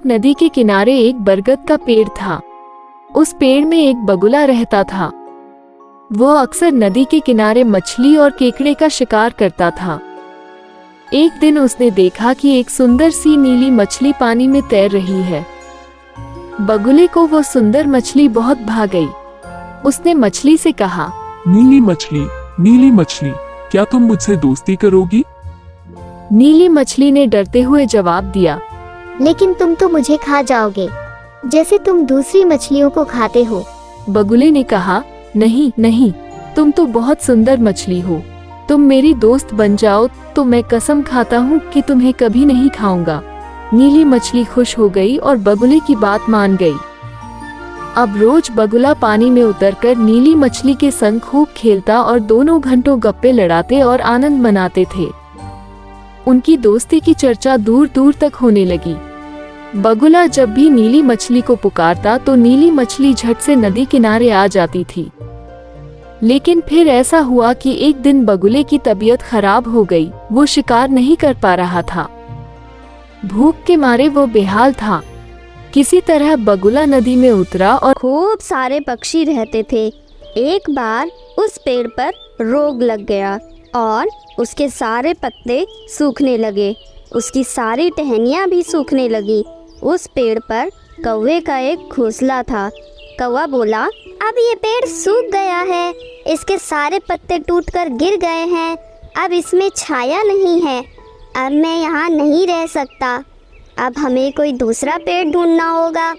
नदी के किनारे एक बरगद का पेड़ था। उस पेड़ में एक बगुला रहता था। वो अक्सर नदी के किनारे मछली और केकड़े का शिकार करता था। एक दिन उसने देखा कि एक सुंदर सी नीली मछली पानी में तैर रही है। बगुले को वो सुंदर मछली बहुत भा गई। उसने मछली से कहा, नीली मछली, क्या तुम मुझसे दोस्ती करोगी? नीली मछली ने डरते हुए जवाब दिया, लेकिन तुम तो मुझे खा जाओगे, जैसे तुम दूसरी मछलियों को खाते हो। बगुले ने कहा, नहीं नहीं, तुम तो बहुत सुंदर मछली हो। तुम मेरी दोस्त बन जाओ तो मैं कसम खाता हूँ कि तुम्हें कभी नहीं खाऊंगा। नीली मछली खुश हो गई और बगुले की बात मान गई। अब रोज बगुला पानी में उतरकर नीली मछली के संग खूब खेलता और दोनों घंटों गप्पे लड़ाते और आनंद मनाते थे। उनकी दोस्ती की चर्चा दूर दूर तक होने लगी। बगुला जब भी नीली मछली को पुकारता तो नीली मछली झट से नदी किनारे आ जाती थी। लेकिन फिर ऐसा हुआ कि एक दिन बगुले की तबीयत खराब हो गई। वो शिकार नहीं कर पा रहा था। भूख के मारे वो बेहाल था। किसी तरह बगुला नदी में उतरा और खूब सारे पक्षी रहते थे। एक बार उस पेड़ पर रोग लग गया और उसके सारे पत्ते सूखने लगे। उसकी सारी टहनियाँ भी सूखने लगी। उस पेड़ पर कौवे का एक घोंसला था। कौवा बोला, अब ये पेड़ सूख गया है, इसके सारे पत्ते टूटकर गिर गए हैं। अब इसमें छाया नहीं है। अब मैं यहाँ नहीं रह सकता। अब हमें कोई दूसरा पेड़ ढूंढना होगा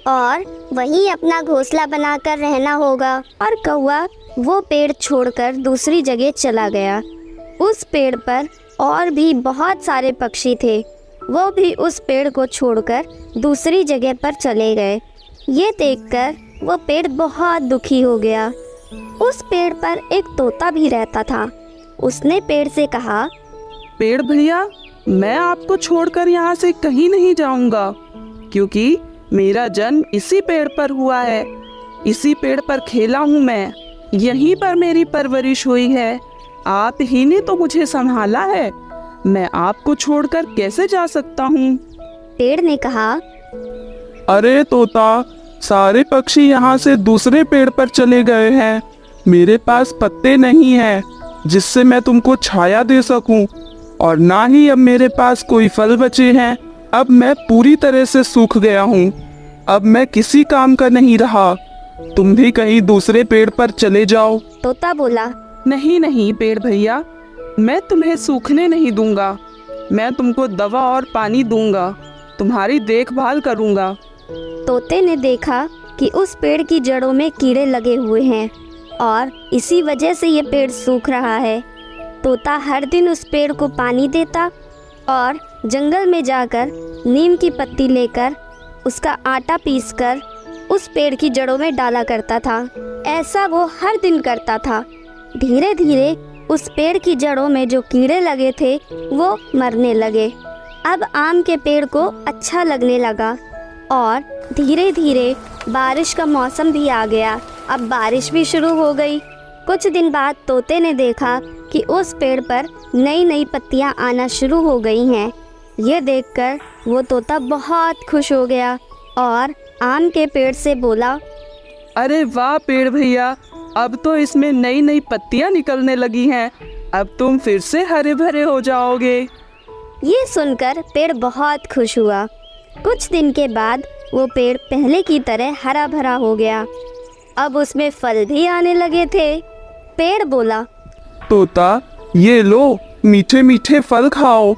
और वहीं अपना घोंसला बनाकर रहना होगा। और कौवा वो पेड़ छोड़कर दूसरी जगह चला गया। उस पेड़ पर और भी बहुत सारे पक्षी थे। वो भी उस पेड़ को छोड़कर दूसरी जगह पर चले गए। ये देखकर वो पेड़ बहुत दुखी हो गया। उस पेड़ पर एक तोता भी रहता था। उसने पेड़ से कहा, पेड़ भैया, मैं आपको छोड़कर यहाँ से कहीं नहीं जाऊँगा, क्योंकि मेरा जन्म इसी पेड़ पर हुआ है। इसी पेड़ पर खेला हूँ मैं, यहीं पर मेरी परवरिश हुई है। आप ही ने तो मुझे संभाला है, मैं आपको छोड़कर कैसे जा सकता हूँ? पेड़ ने कहा, अरे तोता, सारे पक्षी यहाँ से दूसरे पेड़ पर चले गए हैं। मेरे पास पत्ते नहीं हैं जिससे मैं तुमको छाया दे सकूं, और ना ही अब मेरे पास कोई फल बचे हैं। अब मैं पूरी तरह से सूख गया हूँ। अब मैं किसी काम का नहीं रहा। तुम भी कहीं दूसरे पेड़ पर चले जाओ। तोता बोला, नहीं नहीं पेड़ भैया, मैं तुम्हें सूखने नहीं दूंगा। मैं तुमको दवा और पानी दूंगा, तुम्हारी देखभाल करूंगा। तोते ने देखा कि उस पेड़ की जड़ों में कीड़े लगे हुए हैं और इसी वजह से ये पेड़ सूख रहा है। तोता हर दिन उस पेड़ को पानी देता और जंगल में जाकर नीम की पत्ती लेकर उसका आटा पीसकर उस पेड़ की जड़ों में डाला करता था। ऐसा वो हर दिन करता था। धीरे धीरे उस पेड़ की जड़ों में जो कीड़े लगे थे वो मरने लगे। अब आम के पेड़ को अच्छा लगने लगा और धीरे धीरे बारिश का मौसम भी आ गया। अब बारिश भी शुरू हो गई। कुछ दिन बाद तोते ने देखा कि उस पेड़ पर नई नई पत्तियां आना शुरू हो गई हैं। ये देखकर वो तोता बहुत खुश हो गया और आम के पेड़ से बोला, अरे वाह पेड़ भैया, अब तो इसमें नई नई पत्तियां निकलने लगी हैं। अब तुम फिर से हरे भरे हो जाओगे। ये सुनकर पेड़ बहुत खुश हुआ। कुछ दिन के बाद वो पेड़ पहले की तरह हरा भरा हो गया। अब उसमें फल भी आने लगे थे। पेड़ बोला, तोता, ये लो, मीठे मीठे फल खाओ।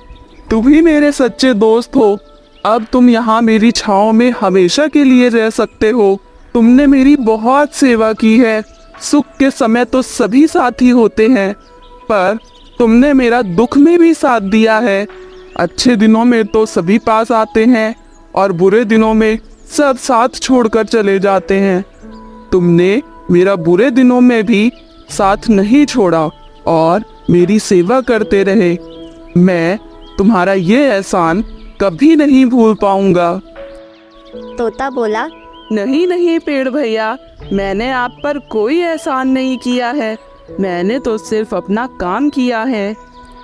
तुम ही मेरे सच्चे दोस्त हो। अब तुम यहाँ मेरी छाँव में हमेशा के लिए रह सकते हो। तुमने मेरी बहुत सेवा की है। सुख के समय तो सभी साथी होते हैं, पर तुमने मेरा दुख में भी साथ दिया है। अच्छे दिनों में तो सभी पास आते हैं और बुरे दिनों में सब साथ छोड़कर चले जाते हैं। तुमने मेरा बुरे दिनों में भी साथ नहीं छोड़ा और मेरी सेवा करते रहे। मैं तुम्हारा ये एहसान कभी नहीं भूल पाऊंगा। तोता बोला, नहीं नहीं पेड़ भैया, मैंने आप पर कोई एहसान नहीं किया है। मैंने तो सिर्फ अपना काम किया है।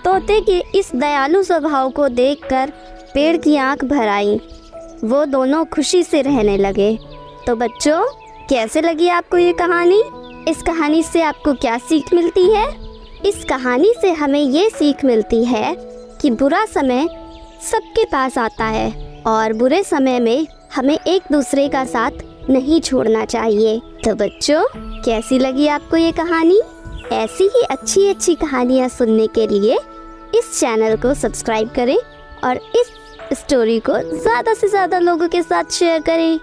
तोते के इस दयालु स्वभाव को देखकर पेड़ की आंख भर आई। वो दोनों खुशी से रहने लगे। तो बच्चों, कैसे लगी आपको ये कहानी? इस कहानी से आपको क्या सीख मिलती है? इस कहानी से हमें ये सीख मिलती है कि बुरा समय सबके पास आता है और बुरे समय में हमें एक दूसरे का साथ नहीं छोड़ना चाहिए। तो बच्चों, कैसी लगी आपको ये कहानी? ऐसी ही अच्छी अच्छी कहानियाँ सुनने के लिए इस चैनल को सब्सक्राइब करें और इस स्टोरी को ज़्यादा से ज़्यादा लोगों के साथ शेयर करें।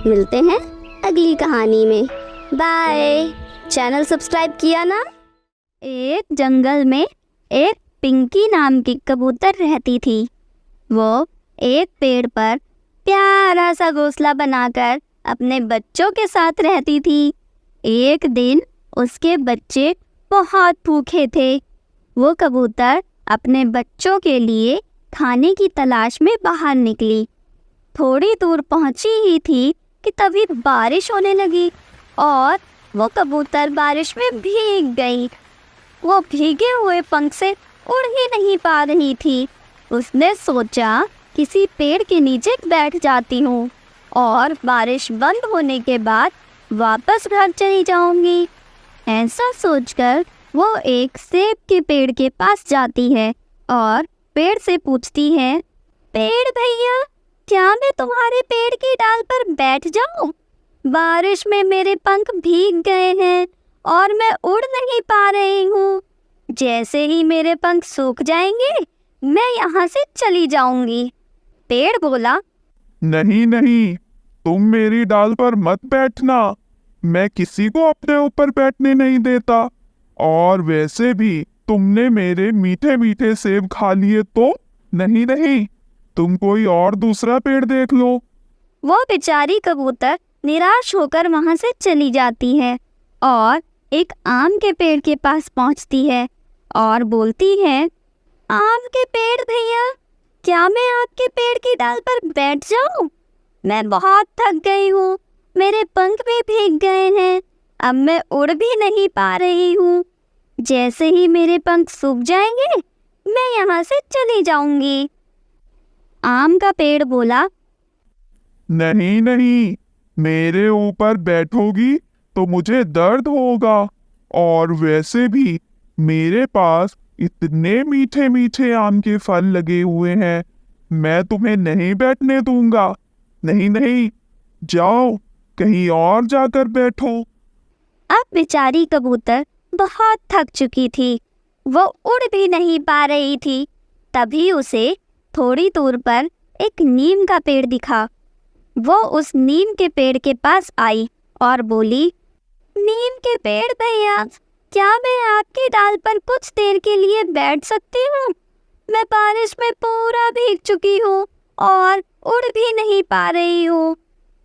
मिलते हैं अगली कहानी में। बाय। चैनल सब्सक्राइब किया ना? एक जंगल में एक पिंकी नाम की कबूतर रहती थी। वो एक पेड़ पर प्यारा सा घोंसला बनाकर अपने बच्चों के साथ रहती थी। एक दिन उसके बच्चे बहुत भूखे थे। वो कबूतर अपने बच्चों के लिए खाने की तलाश में बाहर निकली। थोड़ी दूर पहुंची ही थी कि तभी बारिश होने लगी और वो कबूतर बारिश में भीग गई। वो भीगे हुए पंख से उड़ ही नहीं पा रही थी। उसने सोचा किसी पेड़ के नीचे बैठ जाती हूँ और बारिश बंद होने के बाद वापस घर चली जाऊंगी। ऐसा सोचकर वो एक सेब के पेड़ के पास जाती है और पेड़ से पूछती है, पेड़ भैया, क्या मैं तुम्हारे पेड़ की डाल पर बैठ जाऊं? बारिश में मेरे पंख भीग गए हैं और मैं उड़ नहीं पा रही हूँ। जैसे ही मेरे पंख सूख जाएंगे मैं यहाँ से चली जाऊंगी। पेड़ बोला, नहीं नहीं, तुम मेरी डाल पर मत बैठना। मैं किसी को अपने ऊपर बैठने नहीं देता। और वैसे भी तुमने मेरे मीठे मीठे सेब खा लिए तो नहीं नहीं, तुम कोई और दूसरा पेड़ देख लो। वो बेचारी कबूतर निराश होकर वहाँ से चली जाती है और एक आम के पेड़ के पास पहुँचती है और बोलती है, आम के पेड़ भैया, क्या मैं आपके पेड़ की डाल पर बैठ जाऊं? मैं बहुत थक गई हूँ, मेरे पंख भी भीग गए हैं, अब मैं उड़ भी नहीं पा रही हूँ। जैसे ही मेरे पंख सूख जाएंगे मैं यहाँ से चली जाऊंगी। आम का पेड़ बोला, नहीं नहीं, मेरे ऊपर बैठोगी तो मुझे दर्द होगा। और वैसे भी मेरे पास इतने मीठे मीठे आम के फल लगे हुए हैं, मैं तुम्हें नहीं बैठने दूंगा। नहीं नहीं, जाओ कहीं और जाकर बैठो। अब बेचारी कबूतर बहुत थक चुकी थी, वो उड़ भी नहीं पा रही थी। तभी उसे थोड़ी दूर पर एक नीम का पेड़ दिखा। वो उस नीम के पेड़ के पास आई और बोली, नीम के पेड़ भैया, क्या मैं आपकी डाल पर कुछ देर के लिए बैठ सकती हूँ? मैं बारिश में पूरा भीग चुकी हूँ और उड़ भी नहीं पा रही हूँ।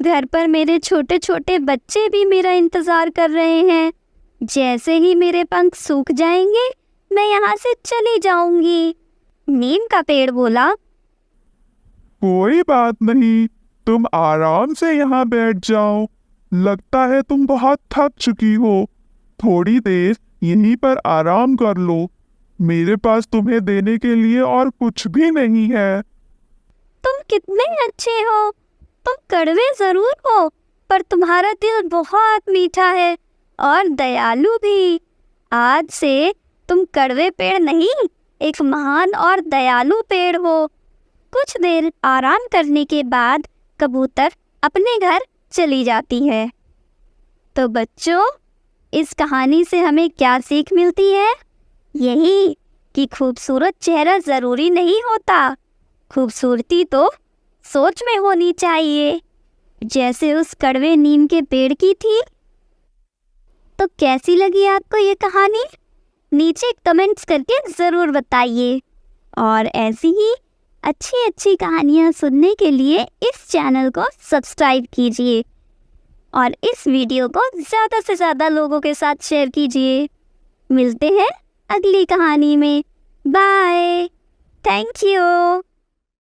घर पर मेरे छोटे छोटे बच्चे भी मेरा इंतज़ार कर रहे हैं। जैसे ही मेरे पंख सूख जाएंगे मैं यहाँ से चली जाऊंगी। नीम का पेड़ बोला, कोई बात नहीं, तुम आराम से यहाँ बैठ जाओ। लगता है तुम बहुत थक चुकी हो, थोड़ी देर यहीं पर आराम कर लो। मेरे पास तुम्हें देने के लिए और कुछ भी नहीं है। तुम कितने अच्छे हो। तुम कड़वे जरूर हो, पर तुम्हारा दिल बहुत मीठा है और दयालु भी। आज से तुम कड़वे पेड़ नहीं, एक महान और दयालु पेड़ हो। कुछ देर आराम करने के बाद कबूतर अपने घर चली जाती है। तो बच्चों, इस कहानी से हमें क्या सीख मिलती है? यही कि खूबसूरत चेहरा ज़रूरी नहीं होता, खूबसूरती तो सोच में होनी चाहिए, जैसे उस कड़वे नीम के पेड़ की थी। तो कैसी लगी आपको ये कहानी? नीचे कमेंट्स करके ज़रूर बताइए। और ऐसी ही अच्छी अच्छी कहानियाँ सुनने के लिए इस चैनल को सब्सक्राइब कीजिए और इस वीडियो को ज़्यादा से ज़्यादा लोगों के साथ शेयर कीजिए। मिलते हैं अगली कहानी में। बाय। Thank you.